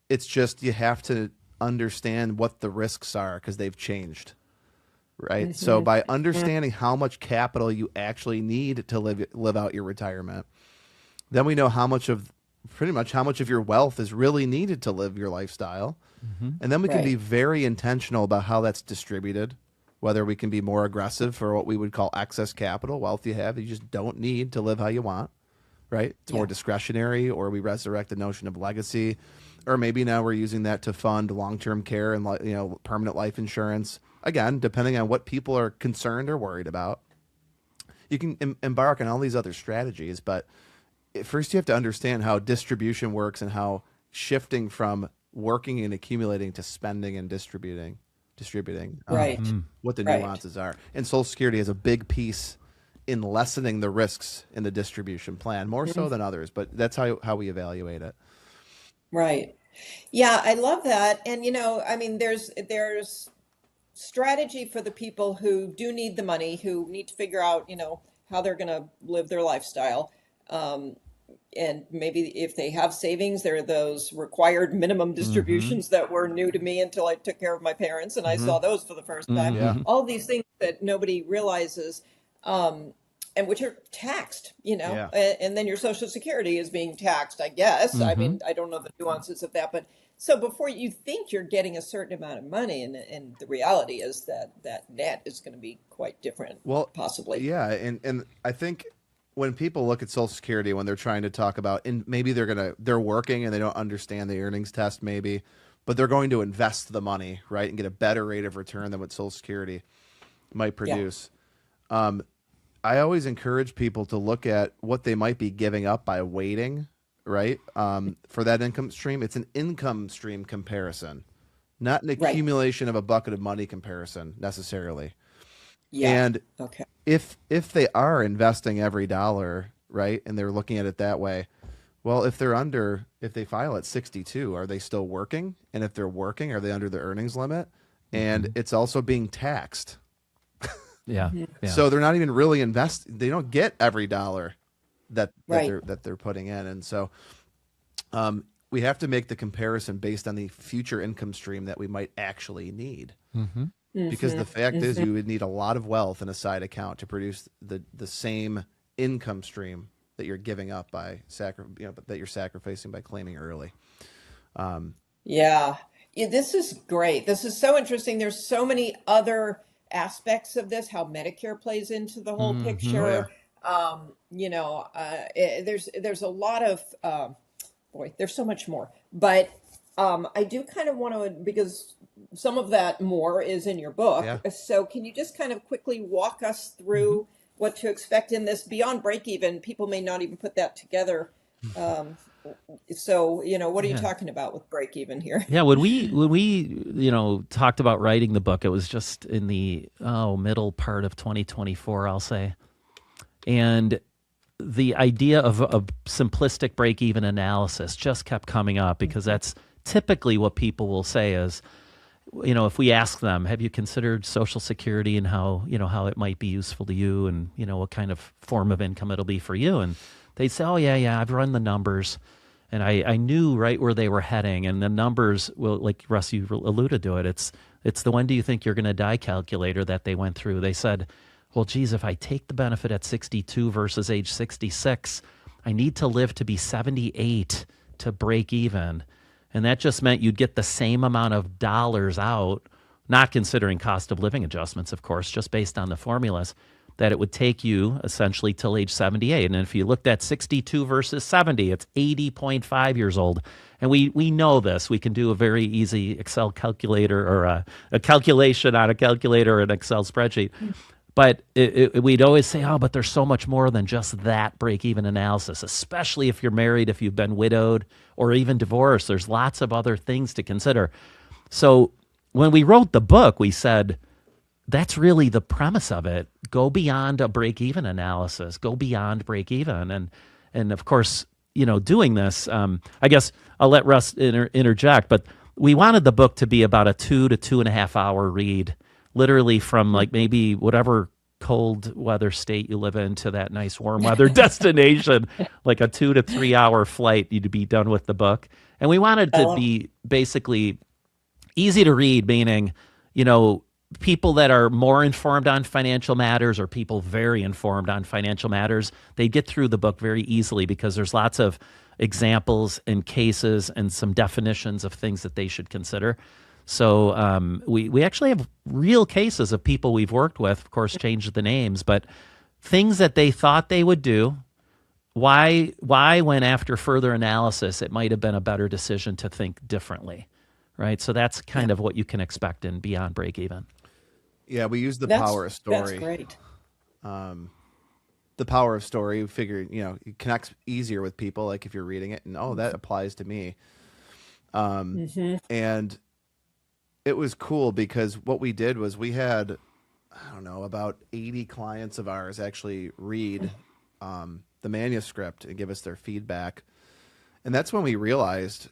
Speaker 2: It's just you have to understand what the risks are because they've changed, right? So by understanding how much capital you actually need to live out your retirement, then we know pretty much how much of your wealth is really needed to live your lifestyle. And then we can be
Speaker 1: Right.
Speaker 2: very intentional about how that's distributed, whether we can be more aggressive for what we would call excess capital, wealth you have, you just don't need to live how you want, right? It's more
Speaker 1: Yeah.
Speaker 2: discretionary, or we resurrect the notion of legacy, or maybe now we're using that to fund long-term care and permanent life insurance. Again, depending on what people are concerned or worried about, you can embark on all these other strategies, but first you have to understand how distribution works and how shifting from working and accumulating to spending and distributing
Speaker 1: Right.
Speaker 2: what the
Speaker 1: Right.
Speaker 2: nuances are. And Social Security has a big piece in lessening the risks in the distribution plan, more so than others, but that's how we evaluate it.
Speaker 1: Right. Yeah, I love that. And I mean, there's strategy for the people who do need the money, who need to figure out, how they're going to live their lifestyle. Um, and maybe if they have savings, there are those required minimum distributions that were new to me until I took care of my parents and I saw those for the first time.
Speaker 2: Yeah.
Speaker 1: All of these things that nobody realizes, and which are taxed,
Speaker 2: Yeah.
Speaker 1: and then your Social Security is being taxed, I guess. I mean, I don't know the nuances of that, but so before you think you're getting a certain amount of money, and the reality is that net is going to be quite different,
Speaker 2: Well,
Speaker 1: possibly.
Speaker 2: yeah, and I think when people look at Social Security, when they're trying to talk about, and maybe they're working and they don't understand the earnings test, maybe, but they're going to invest the money, right, and get a better rate of return than what Social Security might
Speaker 1: Yeah.
Speaker 2: produce. I always encourage people to look at what they might be giving up by waiting, right, for that income stream. It's an income stream comparison, not an
Speaker 1: Right.
Speaker 2: accumulation of a bucket of money comparison necessarily.
Speaker 1: Yeah.
Speaker 2: And
Speaker 1: Okay.
Speaker 2: if they are investing every dollar, right, and they're looking at it that way, well, if they file at 62, are they still working? And if they're working, are they under the earnings limit? And it's also being taxed.
Speaker 3: Yeah. Yeah.
Speaker 2: So they're not even really they don't get every dollar that
Speaker 1: Right.
Speaker 2: they're putting in. And so we have to make the comparison based on the future income stream that we might actually need. Because the fact is, you would need a lot of wealth in a side account to produce the same income stream that you're giving up by that you're sacrificing by claiming early.
Speaker 1: Yeah. Yeah, this is great. This is so interesting. There's so many other aspects of this, how Medicare plays into the whole
Speaker 2: Oh yeah.
Speaker 1: picture. There's a lot of boy, there's so much more. But I do kind of want to, because some of that more is in your book.
Speaker 2: Yeah.
Speaker 1: So can you just kind of quickly walk us through what to expect in this beyond break even? People may not even put that together. So, what are you
Speaker 3: Yeah.
Speaker 1: talking about with break even here?
Speaker 3: Yeah, when we talked about writing the book, it was just in the middle part of 2024, I'll say. And the idea of a simplistic break-even analysis just kept coming up because that's typically what people will say is, if we ask them, have you considered Social Security and how it might be useful to you and, what kind of form of income it'll be for you? And they'd say, oh, yeah, I've run the numbers. And I knew right where they were heading. And the numbers, well, like Russ, you alluded to it, it's the when do you think you're going to die calculator that they went through. They said, well, geez, if I take the benefit at 62 versus age 66, I need to live to be 78 to break even. And that just meant you'd get the same amount of dollars out, not considering cost of living adjustments, of course, just based on the formulas, that it would take you essentially till age 78. And if you looked at 62 versus 70, it's 80.5 years old. And we know this. We can do a very easy Excel calculator or a calculation on a calculator or an Excel spreadsheet. But we'd always say, oh, but there's so much more than just that break-even analysis, especially if you're married, if you've been widowed, or even divorced. There's lots of other things to consider. So when we wrote the book, we said, that's really the premise of it. Go beyond a break-even analysis. Go beyond break-even. And of course, doing this, I guess I'll let Russ interject, but we wanted the book to be about a 2 to 2.5 hour read, literally from like maybe whatever cold weather state you live in to that nice warm weather destination, like a 2 to 3 hour flight, you'd be done with the book. And we wanted to be basically easy to read, meaning, you know, people that are more informed on financial matters or people very informed on financial matters, they get through the book very easily because there's lots of examples and cases and some definitions of things that they should consider. So we actually have real cases of people we've worked with, of course, changed the names, but things that they thought they would do. Why when after further analysis, it might have been a better decision to think differently, right? So that's kind of what you can expect in Beyond Break Even.
Speaker 2: Yeah, we use the
Speaker 1: That's
Speaker 2: power of
Speaker 1: that's
Speaker 2: story.
Speaker 1: great.
Speaker 2: The power of story. We figure, it connects easier with people. Like if you're reading it and, that applies to me. And it was cool because what we did was we had, I don't know, about 80 clients of ours actually read the manuscript and give us their feedback. And that's when we realized,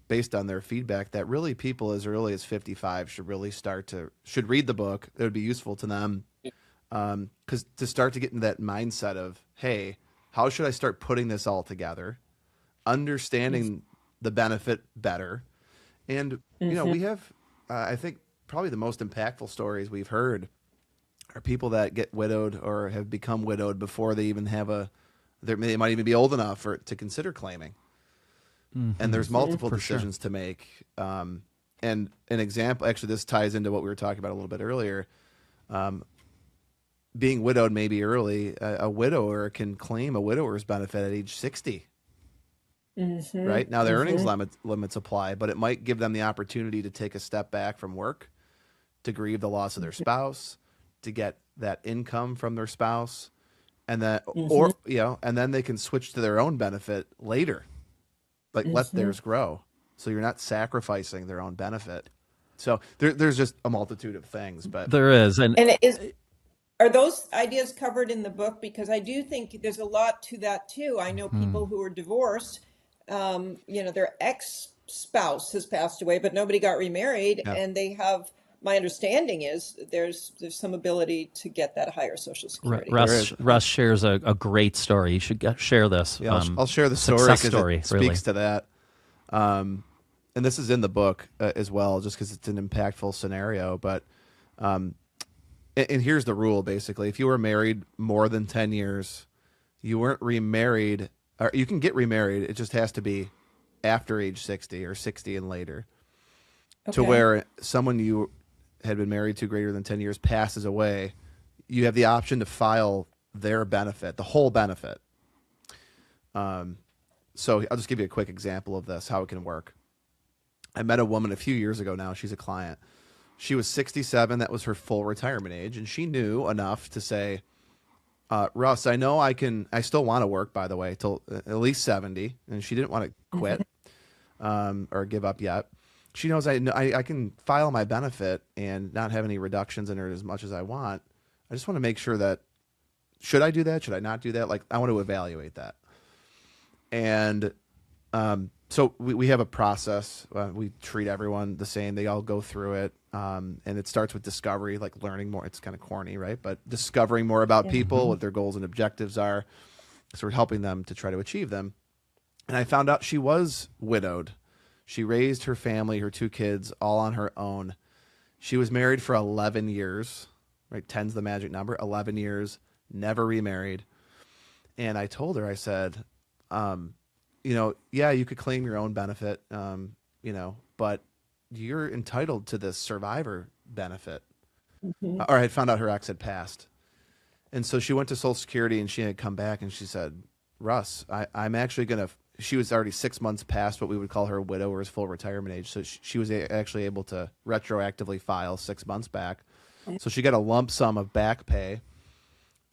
Speaker 2: based on their feedback, that really people as early as 55 should read the book. It would be useful to them. Because to start to get into that mindset of, hey, how should I start putting this all together, understanding the benefit better. And, we have, I think probably the most impactful stories we've heard are people that get widowed or have become widowed before they even have they might even be old enough to consider claiming. And there's multiple decisions to make. And an example, actually, this ties into what we were talking about a little bit earlier. Being widowed maybe early, a widower can claim a widower's benefit at age 60. Right? Now, their earnings limits apply, but it might give them the opportunity to take a step back from work, to grieve the loss of their spouse, to get that income from their spouse, and then, and then they can switch to their own benefit later. Like let theirs grow. So you're not sacrificing their own benefit. So there's just a multitude of things, but
Speaker 3: There is.
Speaker 1: And are those ideas covered in the book? Because I do think there's a lot to that too. I know people who are divorced, their ex-spouse has passed away, but nobody got remarried, and they have. My understanding is there's some ability to get that higher Social Security.
Speaker 3: Russ shares a great story. You should share this.
Speaker 2: Yeah, I'll share the story because it speaks to that. And this is in the book as well, just because it's an impactful scenario. But and here's the rule, basically. If you were married more than 10 years, you weren't remarried, or you can get remarried. It just has to be after age 60 or 60 and later. To where someone you had been married to greater than 10 years passes away, you have the option to file their benefit, the whole benefit. So I'll just give you a quick example of this, how it can work. I met a woman a few years ago now. She's a client. She was 67. That was her full retirement age. And she knew enough to say, Russ, I know I still want to work, by the way, till at least 70. And she didn't want to quit or give up yet. She knows I can file my benefit and not have any reductions in it as much as I want. I just want to make sure that, should I do that? Should I not do that? Like, I want to evaluate that. And so we have a process. We treat everyone the same. They all go through it. And it starts with discovery, like learning more. It's kind of corny, right? But discovering more about people, what their goals and objectives are. So we're helping them to try to achieve them. And I found out she was widowed. She raised her family, her 2 kids, all on her own. She was married for 11 years, right? 10's the magic number, 11 years, never remarried. And I told her, I said, yeah, you could claim your own benefit, but you're entitled to this survivor benefit. Or I had found out her ex had passed. And so she went to Social Security and she had come back and she said, Russ, I'm actually going to, she was already 6 months past what we would call her widower's full retirement age. So she was actually able to retroactively file 6 months back. So she got a lump sum of back pay,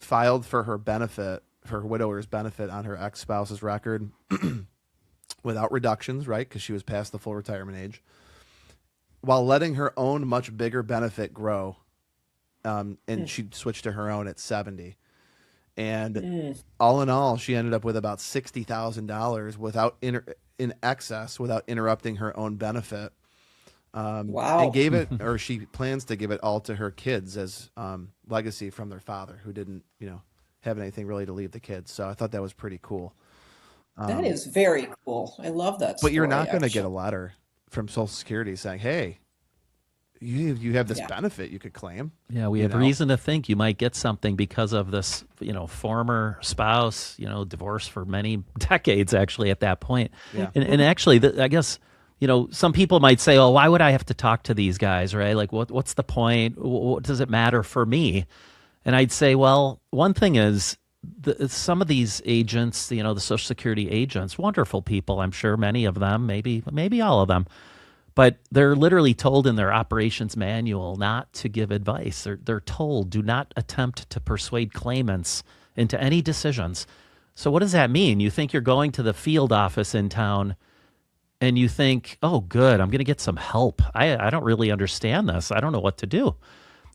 Speaker 2: filed for her benefit, her widower's benefit on her ex-spouse's record without reductions, right? Because she was past the full retirement age, while letting her own much bigger benefit grow. And she switched to her own at 70. And all in all, she ended up with about $60,000 without in excess, without interrupting her own benefit.
Speaker 1: Wow!
Speaker 2: And gave it, or she plans to give it all to her kids as legacy from their father, who didn't, have anything really to leave the kids. So I thought that was pretty cool.
Speaker 1: That is very cool. I love that.
Speaker 2: But you're not going to get a letter from Social Security saying, "Hey, you have this
Speaker 1: Yeah.
Speaker 2: benefit you could claim.
Speaker 3: Yeah, we
Speaker 2: you
Speaker 3: have
Speaker 2: know?
Speaker 3: reason to think you might get something because of this, former spouse, divorced for many decades actually at that point.
Speaker 2: Yeah.
Speaker 3: And actually, I guess, some people might say, oh, why would I have to talk to these guys, right? Like, what's the point? What does it matter for me? And I'd say, well, one thing is some of these agents, the Social Security agents, wonderful people, I'm sure many of them, maybe all of them, but they're literally told in their operations manual not to give advice. They're told, do not attempt to persuade claimants into any decisions. So what does that mean? You think you're going to the field office in town and you think, oh, good, I'm going to get some help. I don't really understand this. I don't know what to do.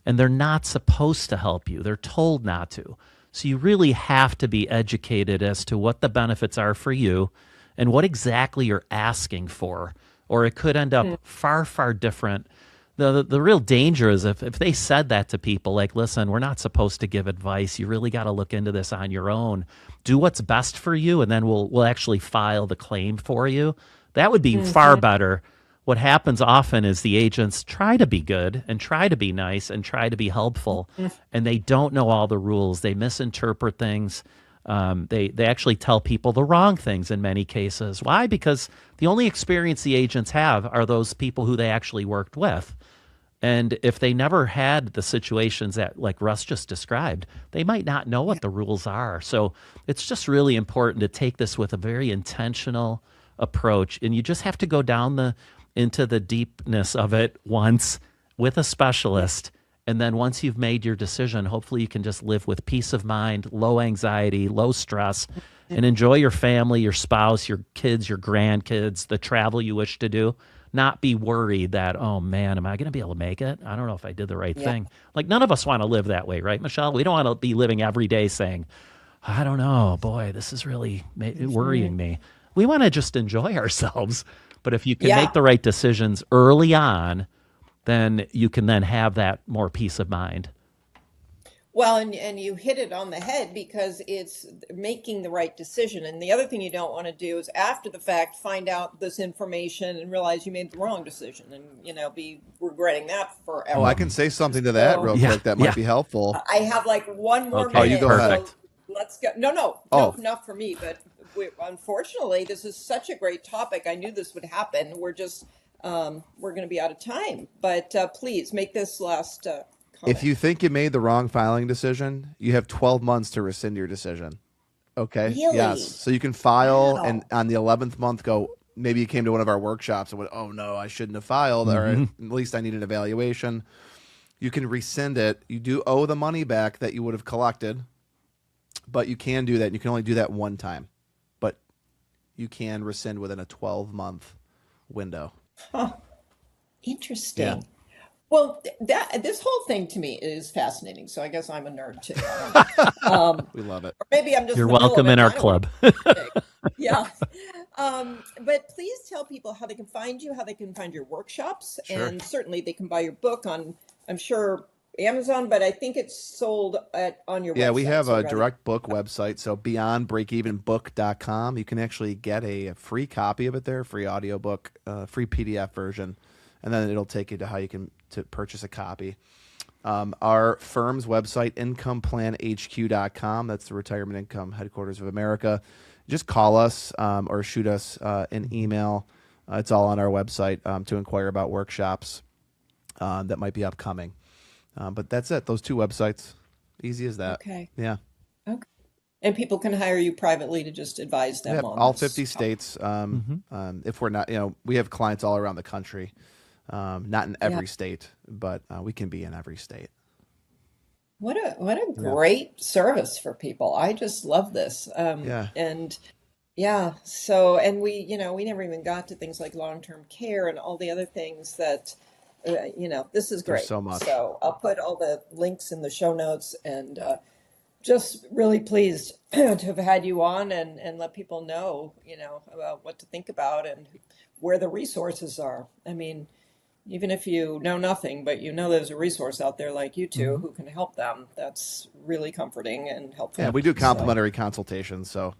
Speaker 3: And they're not supposed to help you. They're told not to. So you really have to be educated as to what the benefits are for you and what exactly you're asking for. Or it could end up far, far different. The real danger is if they said that to people, like, listen, we're not supposed to give advice. You really got to look into this on your own. Do what's best for you, and then we'll actually file the claim for you. That would be far better. What happens often is the agents try to be good and try to be nice and try to be helpful, and they don't know all the rules. They misinterpret things. They actually tell people the wrong things in many cases. Why? Because the only experience the agents have are those people who they actually worked with. And if they never had the situations that, like Russ just described, they might not know what the rules are. So it's just really important to take this with a very intentional approach. And you just have to go down into the deepness of it once with a specialist. And then once you've made your decision, hopefully you can just live with peace of mind, low anxiety, low stress, and enjoy your family, your spouse, your kids, your grandkids, the travel you wish to do. Not be worried that, oh man, am I going to be able to make it? I don't know if I did the right thing. Like, none of us want to live that way, right, Michelle? We don't want to be living every day saying, I don't know, boy, this is really worrying me. We want to just enjoy ourselves. But if you can make the right decisions early on, then you can then have that more peace of mind.
Speaker 1: Well, and you hit it on the head because it's making the right decision. And the other thing you don't want to do is after the fact find out this information and realize you made the wrong decision and, be regretting that forever.
Speaker 2: Oh, I can say something to that real quick that might be helpful.
Speaker 1: I have like one more
Speaker 3: Okay,
Speaker 1: minute.
Speaker 2: you go ahead.
Speaker 1: So let's go. No, not for me. But unfortunately, this is such a great topic. I knew this would happen. We're just, we're going to be out of time. But please make this last comment.
Speaker 2: If you think you made the wrong filing decision, you have 12 months to rescind your decision. Okay.
Speaker 1: Really?
Speaker 2: Yes. So you can file
Speaker 1: Wow.
Speaker 2: and on the 11th month go, maybe you came to one of our workshops and went, oh no, I shouldn't have filed, or at least I need an evaluation. You can rescind it. You do owe the money back that you would have collected, but you can do that. You can only do that one time, but you can rescind within a 12-month window.
Speaker 1: Interesting.
Speaker 2: Yeah.
Speaker 1: Well, this whole thing to me is fascinating. So I guess I'm a nerd too. I don't know.
Speaker 2: We love it.
Speaker 1: Or maybe I'm just
Speaker 3: You're
Speaker 1: in the middle
Speaker 3: welcome
Speaker 1: of
Speaker 3: in
Speaker 1: it
Speaker 3: our
Speaker 1: and I don't
Speaker 3: club.
Speaker 1: know. Yeah. But please tell people how they can find you, how they can find your workshops,
Speaker 2: Sure.
Speaker 1: and certainly they can buy your book on, I'm sure, Amazon, but I think it's sold on your website.
Speaker 2: Yeah, we have
Speaker 1: so
Speaker 2: a
Speaker 1: rather-
Speaker 2: direct book website, so beyondbreakevenbook.com. You can actually get a free copy of it there, free audiobook, free PDF version, and then it'll take you to how you can to purchase a copy. Our firm's website, incomeplanhq.com. That's the Retirement Income Headquarters of America. Just call us or shoot us an email. It's all on our website to inquire about workshops that might be upcoming. But that's it. Those two websites. Easy as that.
Speaker 1: Okay.
Speaker 2: Yeah.
Speaker 1: Okay. And people can hire you privately to just advise them
Speaker 2: Yep,
Speaker 1: on
Speaker 2: all
Speaker 1: this
Speaker 2: 50
Speaker 1: topic.
Speaker 2: states. If we're not, we have clients all around the country. Not in every state, but we can be in every state.
Speaker 1: What a great service for people. I just love this.
Speaker 2: Yeah.
Speaker 1: And yeah, so and we never even got to things like long-term care and all the other things that this is great.
Speaker 2: There's so much.
Speaker 1: So I'll put all the links in the show notes and just really pleased to have had you on and let people know, about what to think about and where the resources are. I mean, even if you know nothing, but there's a resource out there like you two who can help them, that's really comforting and helpful.
Speaker 2: Yeah, we do
Speaker 1: So,
Speaker 2: complimentary consultations, so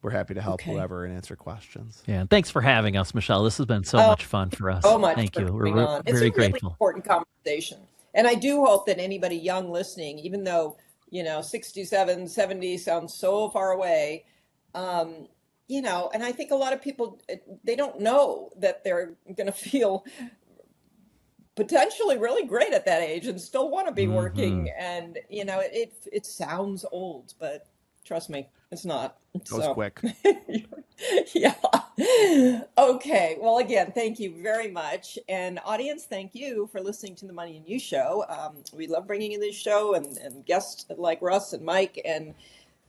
Speaker 2: we're happy to help
Speaker 1: Okay.
Speaker 2: whoever and answer questions.
Speaker 3: Yeah, and thanks for having us, Michelle. This has been so
Speaker 1: Oh,
Speaker 3: much fun for us.
Speaker 1: so much
Speaker 3: Thank
Speaker 1: for
Speaker 3: you.
Speaker 1: coming
Speaker 3: We're
Speaker 1: on. It's
Speaker 3: very
Speaker 1: a really
Speaker 3: grateful.
Speaker 1: important conversation. And I do hope that anybody young listening, even though, 67, 70 sounds so far away, um, and I think a lot of people, they don't know that they're going to feel potentially really great at that age and still want to be
Speaker 3: Hmm.
Speaker 1: working. And, it sounds old, but trust me, it's not.
Speaker 2: Goes
Speaker 1: So,
Speaker 2: quick.
Speaker 1: yeah. Okay. Well, again, thank you very much. And audience, thank you for listening to the Money and You show. We love bringing you this show and guests like Russ and Mike. And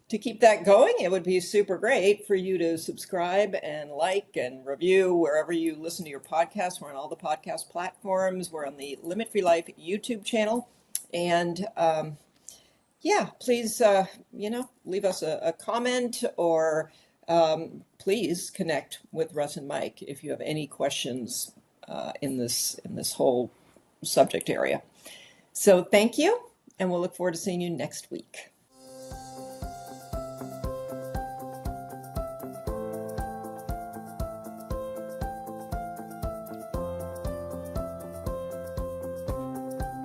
Speaker 1: to keep that going, it would be super great for you to subscribe and like and review wherever you listen to your podcast. We're on all the podcast platforms. We're on the Limit Free Life YouTube channel. And yeah, please, leave us a comment or please connect with Russ and Mike if you have any questions in this whole subject area. So thank you, and we'll look forward to seeing you next week.